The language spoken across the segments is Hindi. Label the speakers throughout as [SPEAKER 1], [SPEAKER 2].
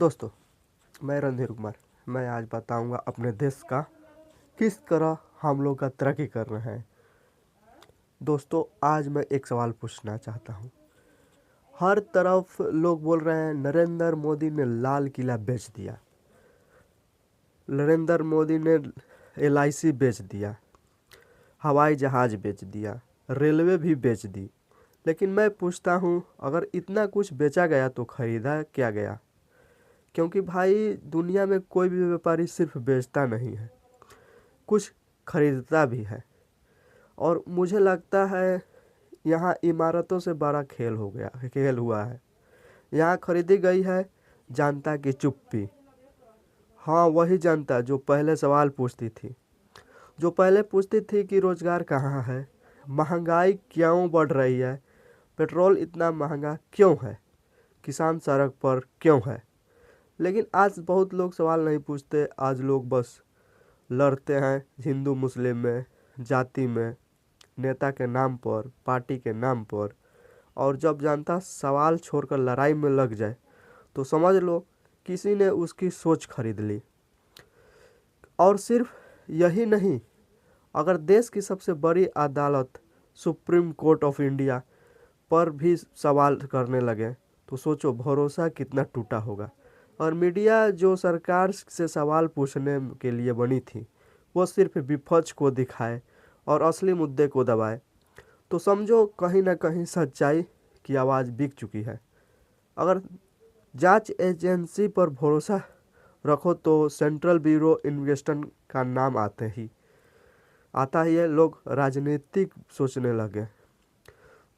[SPEAKER 1] दोस्तों, मैं रणधीर कुमार। मैं आज बताऊंगा अपने देश का किस तरह हम लोग का तरक्की कर रहे हैं। दोस्तों, आज मैं एक सवाल पूछना चाहता हूं। हर तरफ लोग बोल रहे हैं नरेंद्र मोदी ने लाल किला बेच दिया, नरेंद्र मोदी ने LIC बेच दिया, हवाई जहाज बेच दिया, रेलवे भी बेच दी। लेकिन मैं पूछता हूं, अगर इतना कुछ बेचा गया तो खरीदा क्या गया? क्योंकि भाई दुनिया में कोई भी व्यापारी सिर्फ बेचता नहीं है, कुछ खरीदता भी है। और मुझे लगता है यहाँ इमारतों से बड़ा खेल हुआ है। यहाँ खरीदी गई है जनता की चुप्पी। हाँ, वही जनता जो पहले सवाल पूछती थी, जो पहले पूछती थी कि रोजगार कहाँ है, महंगाई क्यों बढ़ रही है, पेट्रोल इतना महंगा क्यों है, किसान सड़क पर क्यों है। लेकिन आज बहुत लोग सवाल नहीं पूछते। आज लोग बस लड़ते हैं हिंदू मुस्लिम में, जाति में, नेता के नाम पर, पार्टी के नाम पर। और जब जनता सवाल छोड़कर लड़ाई में लग जाए तो समझ लो किसी ने उसकी सोच खरीद ली। और सिर्फ यही नहीं, अगर देश की सबसे बड़ी अदालत सुप्रीम कोर्ट ऑफ इंडिया पर भी सवाल करने लगे तो सोचो भरोसा कितना टूटा होगा। और मीडिया जो सरकार से सवाल पूछने के लिए बनी थी, वो सिर्फ विपक्ष को दिखाए और असली मुद्दे को दबाए, तो समझो कहीं ना कहीं सच्चाई की आवाज़ बिक चुकी है। अगर जांच एजेंसी पर भरोसा रखो तो सेंट्रल ब्यूरो इन्वेस्टिगेशन का नाम आता ही है, लोग राजनीतिक सोचने लगे।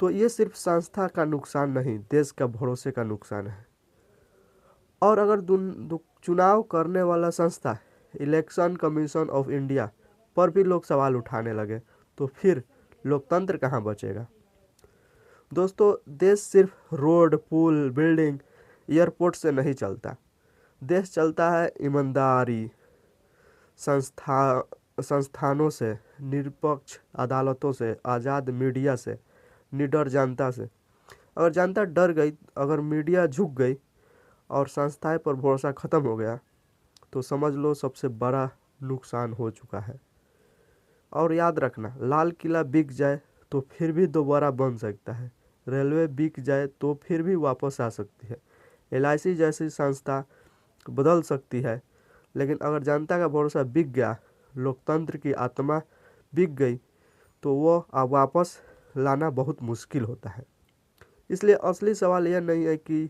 [SPEAKER 1] तो ये सिर्फ संस्था का नुकसान नहीं, देश का भरोसे का नुकसान है। और अगर चुनाव करने वाला संस्था इलेक्शन कमीशन ऑफ इंडिया पर भी लोग सवाल उठाने लगे तो फिर लोकतंत्र कहाँ बचेगा? दोस्तों, देश सिर्फ रोड, पुल, बिल्डिंग, एयरपोर्ट से नहीं चलता। देश चलता है ईमानदारी, संस्थानों से, निष्पक्ष अदालतों से, आज़ाद मीडिया से, निडर जनता से। अगर जनता डर गई, अगर मीडिया झुक गई और संस्थाएं पर भरोसा खत्म हो गया तो समझ लो सबसे बड़ा नुकसान हो चुका है। और याद रखना, लाल किला बिक जाए तो फिर भी दोबारा बन सकता है, रेलवे बिक जाए तो फिर भी वापस आ सकती है, LIC जैसी संस्था बदल सकती है। लेकिन अगर जनता का भरोसा बिक गया, लोकतंत्र की आत्मा बिक गई, तो वो अब वापस लाना बहुत मुश्किल होता है। इसलिए असली सवाल यह नहीं है कि